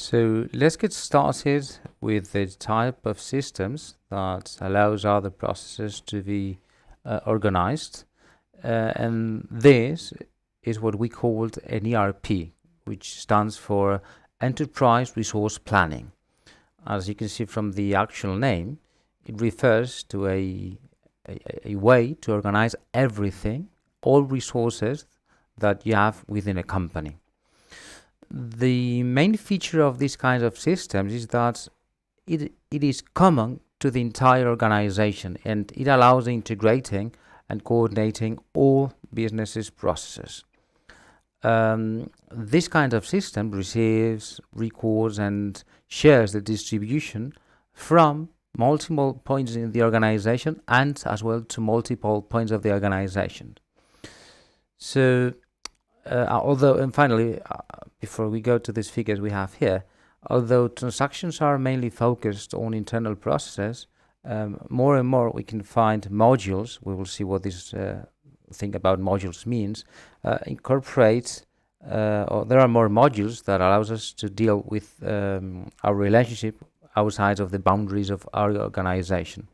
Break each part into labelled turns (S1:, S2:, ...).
S1: So let's get started with the type of systems that allows other processes to be organized. And this is what we called an ERP, which stands for Enterprise Resource Planning. As you can see from the actual name, it refers to a way to organize everything, all resources that you have within a company. The main feature of these kinds of systems is that it is common to the entire organization, and it allows integrating and coordinating all businesses processes. This kind of system receives, records, and shares the distribution from multiple points in the organization and as well to multiple points of the organization. So, and finally, before we go to these figures we have here, although transactions are mainly focused on internal processes, more and more we can find modules. We will see what this thing about modules means. Incorporate, or there are more modules that allows us to deal with our relationship outside of the boundaries of our organization.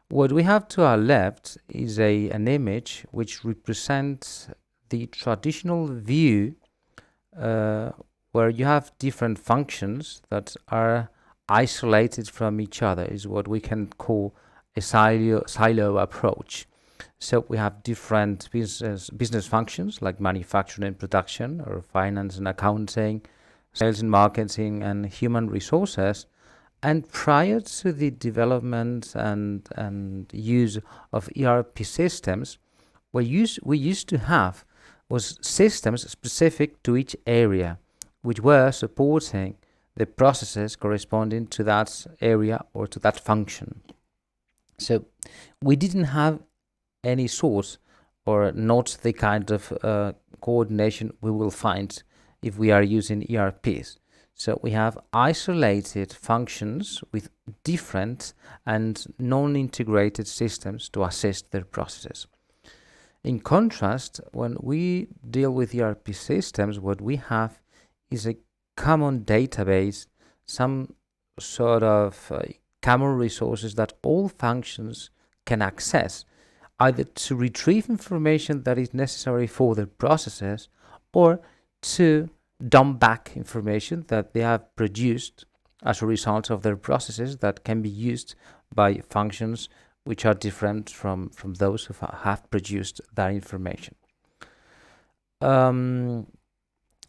S1: What we have to our left is an image which represents the traditional view where you have different functions that are isolated from each other, is what we can call a silo approach. So we have different business functions like manufacturing and production, or finance and accounting, sales and marketing, and human resources. And prior to the development and use of ERP systems, we used to have was systems specific to each area, which were supporting the processes corresponding to that area or to that function. So we didn't have any source, or not the kind of coordination we will find if we are using ERPs. So we have isolated functions with different and non-integrated systems to assist their processes. In contrast, when we deal with ERP systems, what we have is a common database, some sort of common resources that all functions can access, either to retrieve information that is necessary for their processes or to dump back information that they have produced as a result of their processes that can be used by functions which are different from those who have produced that information.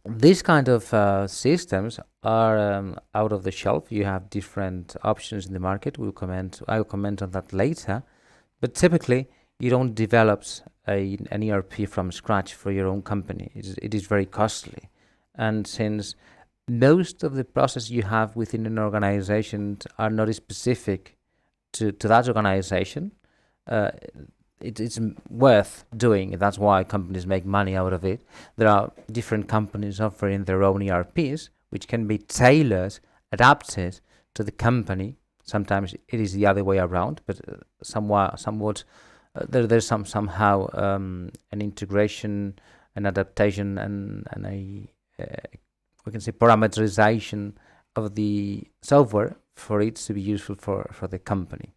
S1: These kind of systems are out of the shelf. You have different options in the market. I'll comment on that later. But typically, you don't develop an ERP from scratch for your own company. It is very costly. And since most of the process you have within an organization are not specific to that organization, it's worth doing. That's why companies make money out of it. There are different companies offering their own ERPs, which can be tailored, adapted to the company. Sometimes it is the other way around, but somewhat there's somehow an integration, an adaptation, and we can say parameterization of the software for it to be useful for the company.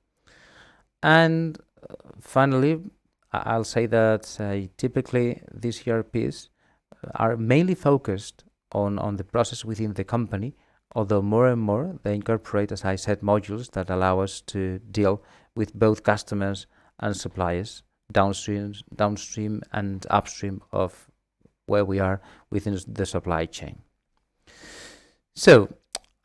S1: And finally, I'll say that typically these ERPs are mainly focused on the process within the company, although more and more they incorporate, as I said, modules that allow us to deal with both customers and suppliers, downstream and upstream of where we are within the supply chain. So,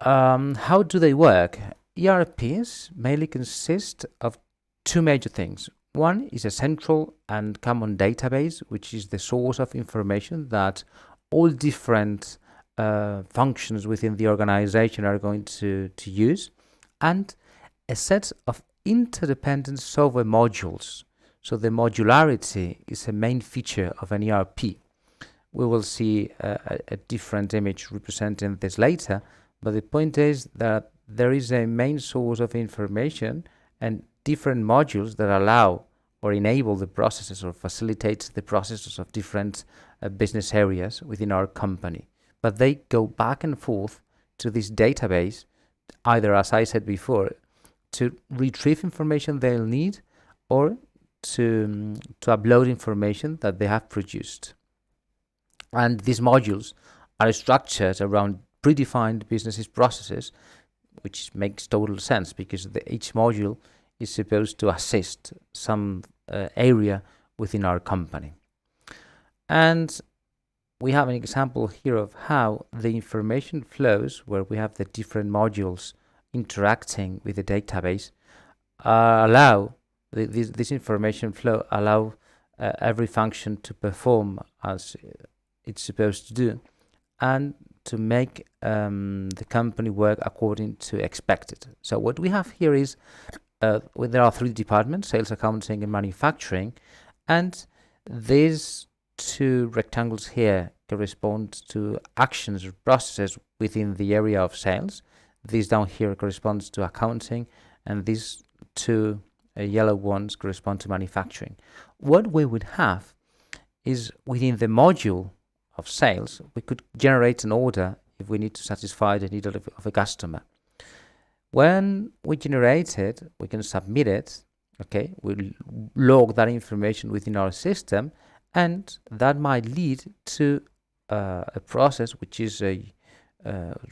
S1: how do they work? ERPs mainly consist of two major things. One is a central and common database, which is the source of information that all different functions within the organization are going to use, and a set of interdependent software modules. So the modularity is a main feature of an ERP. We will see a different image representing this later, but the point is that there is a main source of information and different modules that allow or enable the processes or facilitate the processes of different business areas within our company. But they go back and forth to this database, either, as I said before, to retrieve information they'll need or to upload information that they have produced. And these modules are structured around predefined business processes, which makes total sense because each module is supposed to assist some area within our company. And we have an example here of how the information flows, where we have the different modules interacting with the database, this information flow allow every function to perform as it's supposed to do, and to make the company work according to expected. So what we have here is there are 3 departments: sales, accounting, and manufacturing, and these 2 rectangles here correspond to actions or processes within the area of sales. This down here corresponds to accounting, and these 2 yellow ones correspond to manufacturing. What we would have is, within the module of sales, we could generate an order if we need to satisfy the need of a customer. When we generate it, we can submit it. Okay, we'll log that information within our system, and that might lead to a process which is a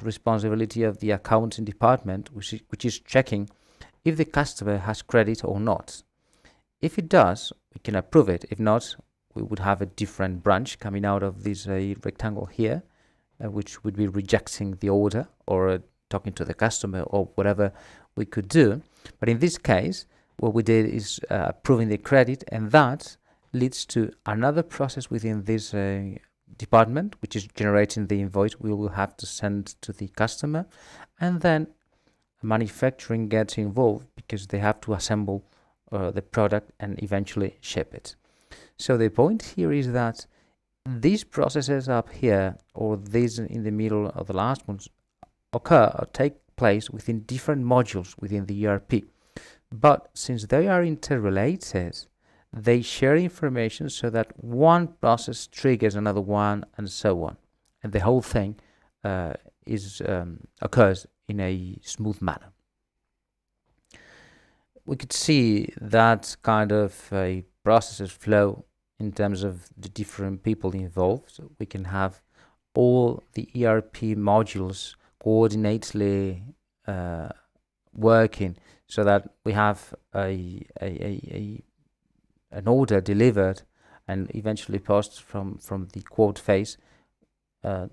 S1: responsibility of the accounting department, which is checking if the customer has credit or not. If it does, we can approve it. If not, we would have a different branch coming out of this rectangle here, which would be rejecting the order or talking to the customer or whatever we could do. But in this case, what we did is approving the credit, and that leads to another process within this department, which is generating the invoice we will have to send to the customer, and then manufacturing gets involved because they have to assemble the product and eventually ship it. So the point here is that these processes up here, or these in the middle of the last ones, occur or take place within different modules within the ERP. But since they are interrelated, they share information so that one process triggers another one, and so on. And the whole thing occurs in a smooth manner. We could see that kind of a processes flow in terms of the different people involved. So we can have all the ERP modules coordinately working so that we have an order delivered and eventually passed from the quote phase, and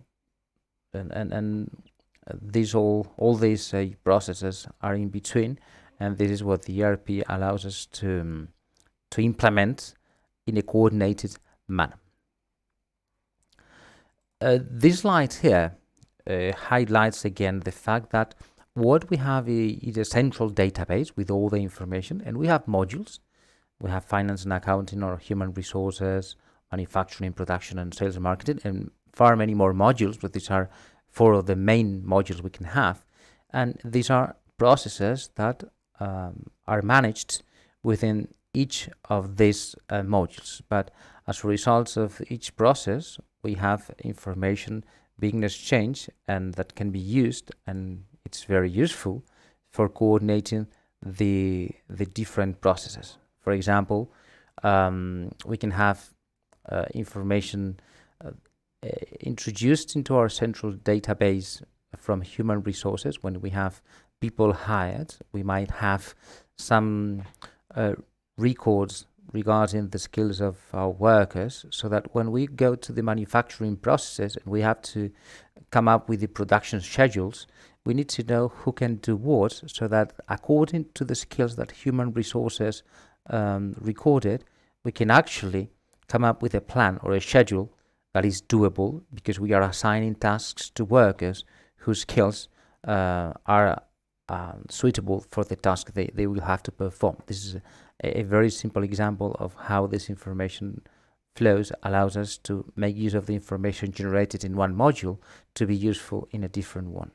S1: these all these processes are in between, and this is what the ERP allows us to implement in a coordinated manner. This slide here highlights again the fact that what we have is a central database with all the information, and we have modules. We have finance and accounting, or human resources, manufacturing, production, and sales and marketing, and far many more modules, but these are 4 of the main modules we can have. And these are processes that are managed within each of these modules. But as a result of each process, we have information being exchanged, and that can be used, and it's very useful for coordinating the different processes. For example, we can have information introduced into our central database from human resources. When we have people hired, we might have some records regarding the skills of our workers, so that when we go to the manufacturing processes and we have to come up with the production schedules, we need to know who can do what, so that according to the skills that human resources recorded, we can actually come up with a plan or a schedule that is doable, because we are assigning tasks to workers whose skills are suitable for the task they will have to perform. This is a very simple example of how this information flows allows us to make use of the information generated in one module to be useful in a different one.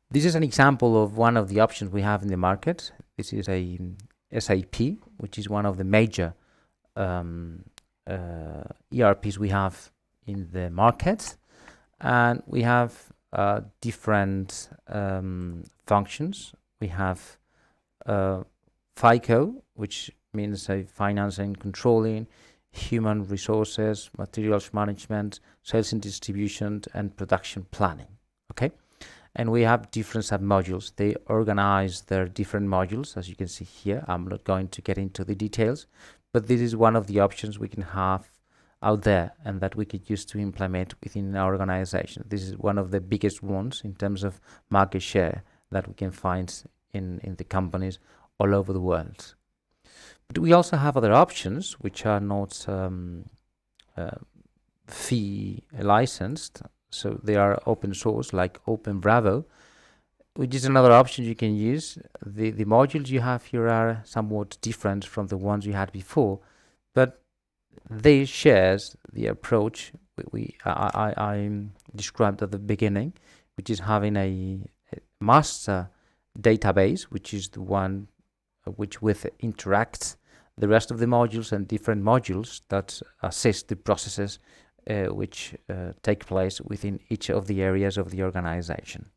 S1: This is an example of one of the options we have in the market. This is a SAP, which is one of the major ERPs we have in the market. And we have different functions. We have FICO, which means finance and controlling, human resources, materials management, sales and distribution, and production planning. Okay, and we have different sub-modules. They organize their different modules, as you can see here. I'm not going to get into the details, but this is one of the options we can have out there and that we could use to implement within our organization. This is one of the biggest ones in terms of market share that we can find in the companies all over the world. But we also have other options which are not fee licensed, so they are open source, like Open Bravo, which is another option you can use. The modules you have here are somewhat different from the ones you had before, but they shares the approach I described at the beginning, which is having a master database, which is the one which with interacts the rest of the modules and different modules that assist the processes which take place within each of the areas of the organization.